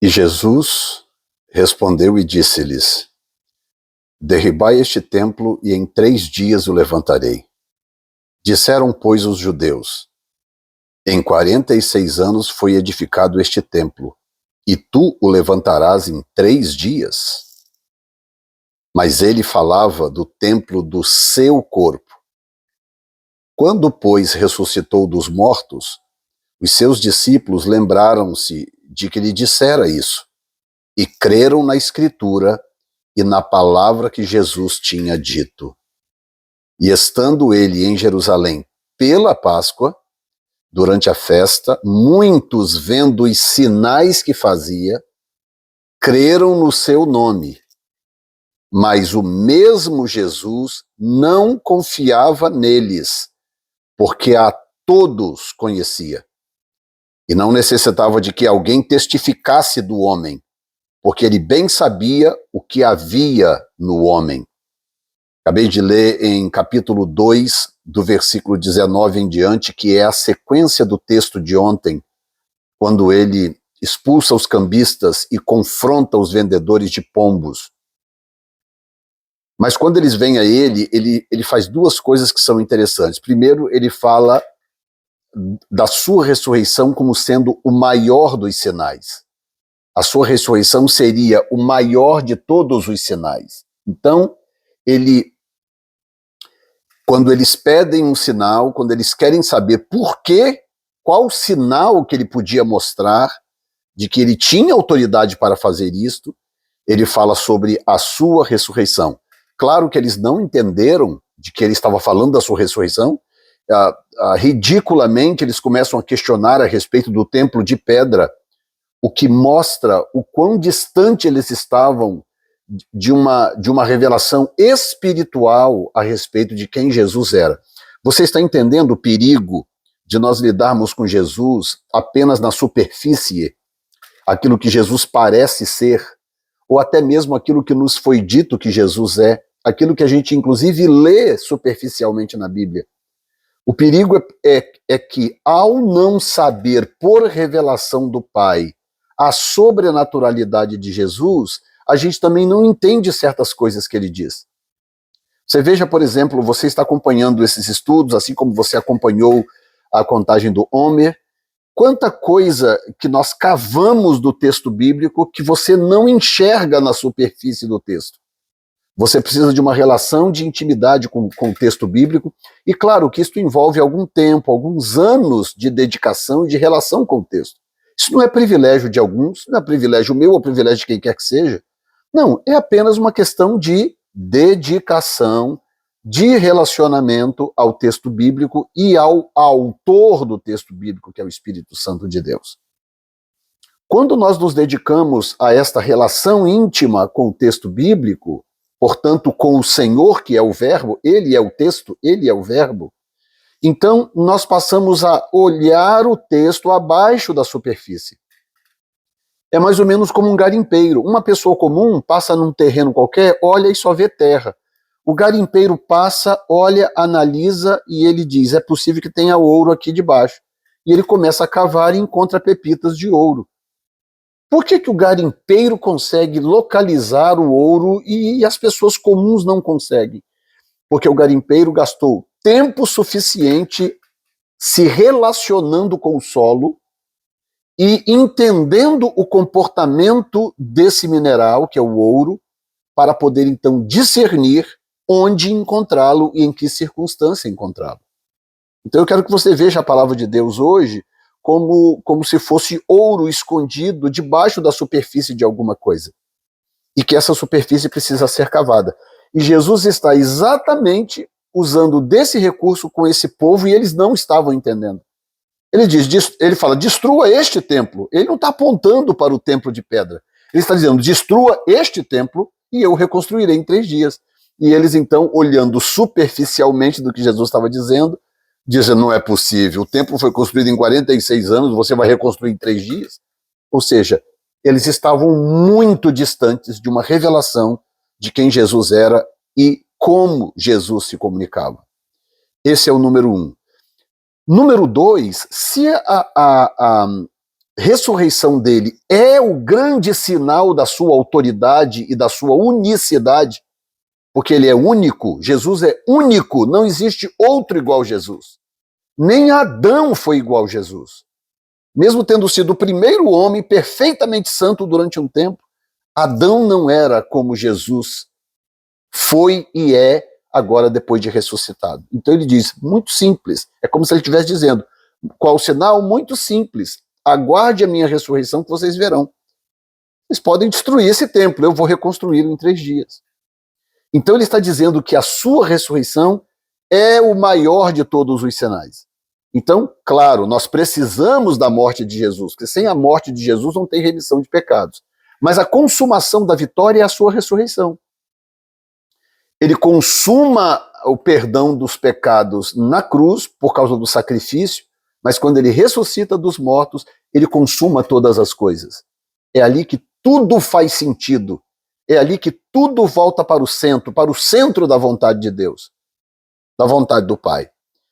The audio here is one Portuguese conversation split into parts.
E Jesus respondeu e disse-lhes: derribai este templo e em 3 dias o levantarei. Disseram, pois, os judeus: em 46 anos foi edificado este templo, e tu o levantarás em 3 dias? Mas ele falava do templo do seu corpo. Quando, pois, ressuscitou dos mortos, os seus discípulos lembraram-se de que lhe dissera isso, e creram na Escritura e na palavra que Jesus tinha dito. E estando ele em Jerusalém pela Páscoa, durante a festa, muitos, vendo os sinais que fazia, creram no seu nome. Mas o mesmo Jesus não confiava neles, porque a todos conhecia. E não necessitava de que alguém testificasse do homem, porque ele bem sabia o que havia no homem. Acabei de ler em capítulo 2, do versículo 19 em diante, que é a sequência do texto de ontem, quando ele expulsa os cambistas e confronta os vendedores de pombos. Mas quando eles vêm a ele faz 2 coisas que são interessantes. Primeiro, ele fala da sua ressurreição como sendo o maior dos sinais. A sua ressurreição seria o maior de todos os sinais. Então, quando eles pedem um sinal, quando eles querem saber por quê, qual sinal que ele podia mostrar de que ele tinha autoridade para fazer isto, ele fala sobre a sua ressurreição. Claro que eles não entenderam de que ele estava falando da sua ressurreição. Ridiculamente, eles começam a questionar a respeito do templo de pedra, o que mostra o quão distante eles estavam de uma revelação espiritual a respeito de quem Jesus era. Você está entendendo o perigo de nós lidarmos com Jesus apenas na superfície, aquilo que Jesus parece ser, ou até mesmo aquilo que nos foi dito que Jesus é, aquilo que a gente inclusive lê superficialmente na Bíblia. O perigo é que, ao não saber por revelação do Pai a sobrenaturalidade de Jesus, a gente também não entende certas coisas que ele diz. Você veja, por exemplo, você está acompanhando esses estudos, assim como você acompanhou a contagem do Homer, quanta coisa que nós cavamos do texto bíblico que você não enxerga na superfície do texto. Você precisa de uma relação de intimidade com o texto bíblico, e claro que isso envolve algum tempo, alguns anos de dedicação e de relação com o texto. Isso não é privilégio de alguns, não é privilégio meu ou privilégio de quem quer que seja. Não, é apenas uma questão de dedicação, de relacionamento ao texto bíblico e ao autor do texto bíblico, que é o Espírito Santo de Deus. Quando nós nos dedicamos a esta relação íntima com o texto bíblico, portanto, com o Senhor, que é o verbo, ele é o texto, ele é o verbo, então nós passamos a olhar o texto abaixo da superfície. É mais ou menos como um garimpeiro. Uma pessoa comum passa num terreno qualquer, olha e só vê terra. O garimpeiro passa, olha, analisa e ele diz, é possível que tenha ouro aqui debaixo. E ele começa a cavar e encontra pepitas de ouro. Por que o garimpeiro consegue localizar o ouro e as pessoas comuns não conseguem? Porque o garimpeiro gastou tempo suficiente se relacionando com o solo e entendendo o comportamento desse mineral, que é o ouro, para poder então discernir onde encontrá-lo e em que circunstância encontrá-lo. Então eu quero que você veja a palavra de Deus hoje como se fosse ouro escondido debaixo da superfície de alguma coisa. E que essa superfície precisa ser cavada. E Jesus está exatamente usando desse recurso com esse povo e eles não estavam entendendo. Ele fala, destrua este templo. Ele não está apontando para o templo de pedra. Ele está dizendo, destrua este templo e eu reconstruirei em 3 dias. E eles então, olhando superficialmente do que Jesus estava dizendo, dizem, não é possível, o templo foi construído em 46 anos, você vai reconstruir em 3 dias? Ou seja, eles estavam muito distantes de uma revelação de quem Jesus era e como Jesus se comunicava. Esse é o número 1. Número 2, se ressurreição dele é o grande sinal da sua autoridade e da sua unicidade, porque ele é único, Jesus é único, não existe outro igual a Jesus. Nem Adão foi igual a Jesus. Mesmo tendo sido o primeiro homem perfeitamente santo durante um tempo, Adão não era como Jesus foi e é agora depois de ressuscitado. Então ele diz, muito simples, é como se ele estivesse dizendo, qual o sinal? Muito simples, aguarde a minha ressurreição que vocês verão. Vocês podem destruir esse templo, eu vou reconstruí-lo em 3 dias. Então ele está dizendo que a sua ressurreição é o maior de todos os sinais. Então, claro, nós precisamos da morte de Jesus, porque sem a morte de Jesus não tem remissão de pecados. Mas a consumação da vitória é a sua ressurreição. Ele consuma o perdão dos pecados na cruz, por causa do sacrifício, mas quando ele ressuscita dos mortos, ele consuma todas as coisas. É ali que tudo faz sentido. É ali que tudo volta para o centro da vontade de Deus, da vontade do Pai.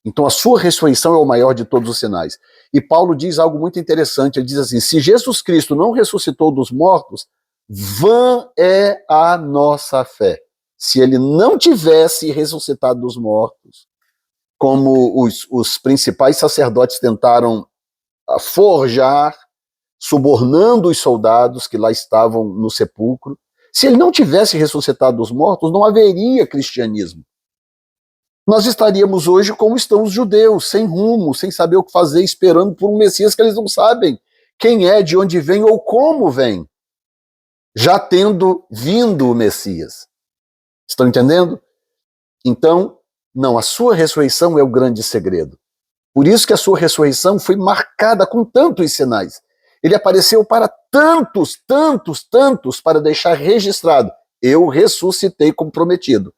Então a sua ressurreição é o maior de todos os sinais. E Paulo diz algo muito interessante, ele diz assim, se Jesus Cristo não ressuscitou dos mortos, vã é a nossa fé. Se ele não tivesse ressuscitado dos mortos, como os principais sacerdotes tentaram forjar, subornando os soldados que lá estavam no sepulcro, se ele não tivesse ressuscitado dos mortos, não haveria cristianismo. Nós estaríamos hoje como estão os judeus, sem rumo, sem saber o que fazer, esperando por um Messias que eles não sabem quem é, de onde vem ou como vem, já tendo vindo o Messias. Estão entendendo? Então, não, a sua ressurreição é o grande segredo. Por isso que a sua ressurreição foi marcada com tantos sinais. Ele apareceu para tantos, para deixar registrado. Eu ressuscitei como prometido.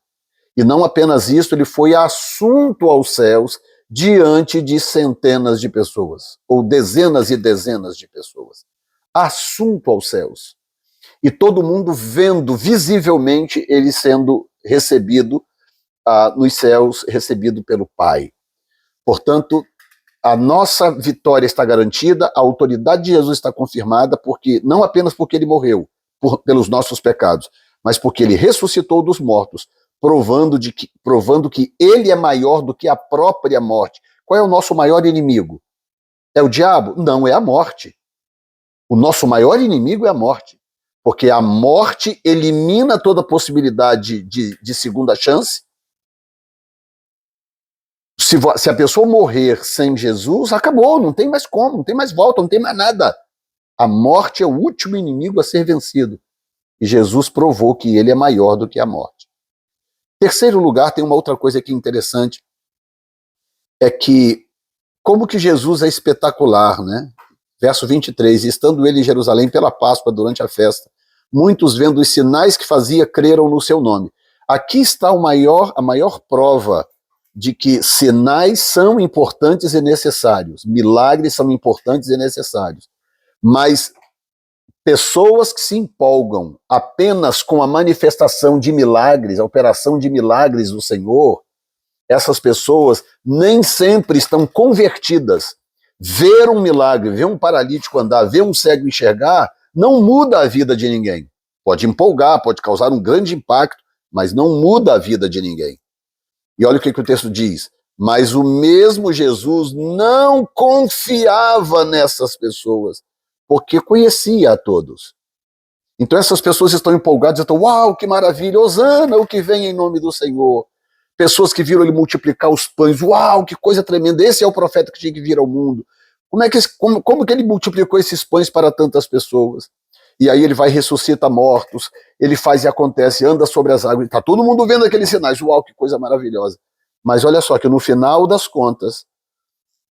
E não apenas isso, ele foi assunto aos céus diante de centenas de pessoas, ou dezenas e dezenas de pessoas. Assunto aos céus. E todo mundo vendo visivelmente ele sendo recebido nos céus, recebido pelo Pai. Portanto, a nossa vitória está garantida, a autoridade de Jesus está confirmada, porque não apenas porque ele morreu pelos nossos pecados, mas porque ele ressuscitou dos mortos, provando que ele é maior do que a própria morte. Qual é o nosso maior inimigo? É o diabo? Não, é a morte. O nosso maior inimigo é a morte, porque a morte elimina toda possibilidade de segunda chance. Se a pessoa morrer sem Jesus, acabou, não tem mais como, não tem mais volta, não tem mais nada. A morte é o último inimigo a ser vencido. E Jesus provou que ele é maior do que a morte. Em terceiro lugar, tem uma outra coisa aqui interessante, é que como que Jesus é espetacular, né? Verso 23, estando ele em Jerusalém pela Páscoa durante a festa, muitos vendo os sinais que fazia, creram no seu nome. Aqui está a maior prova de que sinais são importantes e necessários, milagres são importantes e necessários, mas pessoas que se empolgam apenas com a manifestação de milagres, a operação de milagres do Senhor, essas pessoas nem sempre estão convertidas. Ver um milagre, ver um paralítico andar, ver um cego enxergar, não muda a vida de ninguém. Pode empolgar, pode causar um grande impacto, mas não muda a vida de ninguém. E olha o que o texto diz. Mas o mesmo Jesus não confiava nessas pessoas, porque conhecia a todos. Então essas pessoas estão empolgadas e estão, uau, que maravilha, hosana, o que vem em nome do Senhor. Pessoas que viram ele multiplicar os pães, uau, que coisa tremenda, esse é o profeta que tinha que vir ao mundo. Como que ele multiplicou esses pães para tantas pessoas? E aí ele vai e ressuscita mortos, ele faz e acontece, anda sobre as águas, está todo mundo vendo aqueles sinais, uau, que coisa maravilhosa. Mas olha só que no final das contas,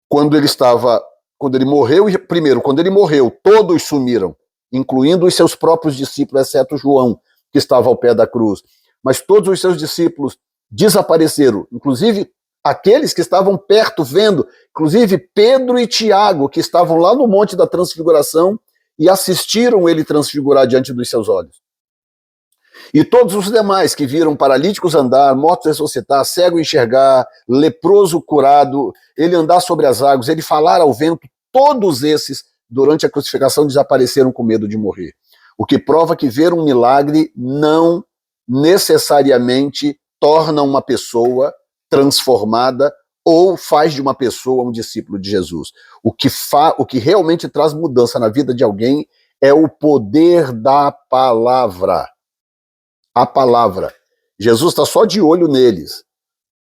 quando ele morreu, primeiro, quando ele morreu, todos sumiram, incluindo os seus próprios discípulos, exceto João, que estava ao pé da cruz. Mas todos os seus discípulos desapareceram, inclusive aqueles que estavam perto vendo, inclusive Pedro e Tiago, que estavam lá no Monte da Transfiguração, e assistiram ele transfigurar diante dos seus olhos. E todos os demais que viram paralíticos andar, mortos ressuscitar, cego enxergar, leproso curado, ele andar sobre as águas, ele falar ao vento, todos esses durante a crucificação desapareceram com medo de morrer. O que prova que ver um milagre não necessariamente torna uma pessoa transformada ou faz de uma pessoa um discípulo de Jesus. O que realmente traz mudança na vida de alguém é o poder da palavra. A palavra. Jesus está só de olho neles,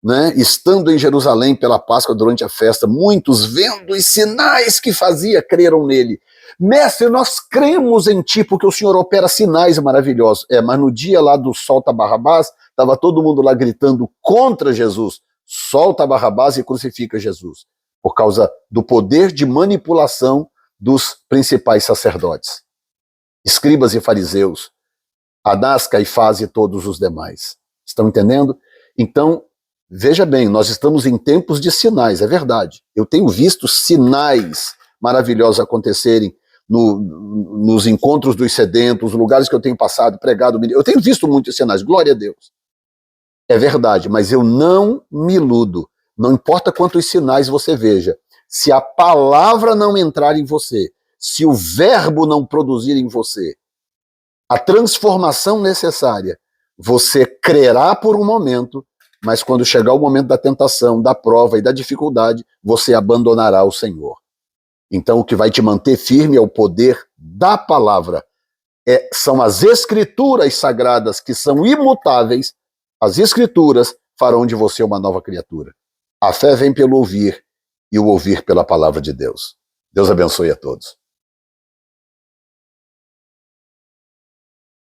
né? Estando em Jerusalém pela Páscoa durante a festa, muitos vendo os sinais que fazia, creram nele. Mestre, nós cremos em ti porque o Senhor opera sinais maravilhosos. Mas no dia lá do solta Barrabás, estava todo mundo lá gritando contra Jesus. Solta Barrabás e crucifica Jesus. Por causa do poder de manipulação dos principais sacerdotes. Escribas e fariseus, Anás, Caifás e todos os demais. Estão entendendo? Então, veja bem, nós estamos em tempos de sinais, é verdade. Eu tenho visto sinais maravilhosos acontecerem nos encontros dos sedentos, nos lugares que eu tenho passado, pregado. Eu tenho visto muitos sinais, glória a Deus. É verdade, mas eu não me iludo. Não importa quantos sinais você veja. Se a palavra não entrar em você, se o verbo não produzir em você a transformação necessária, você crerá por um momento, mas quando chegar o momento da tentação, da prova e da dificuldade, você abandonará o Senhor. Então o que vai te manter firme é o poder da palavra. São as escrituras sagradas que são imutáveis. As escrituras farão de você uma nova criatura. A fé vem pelo ouvir e o ouvir pela palavra de Deus. Deus abençoe a todos.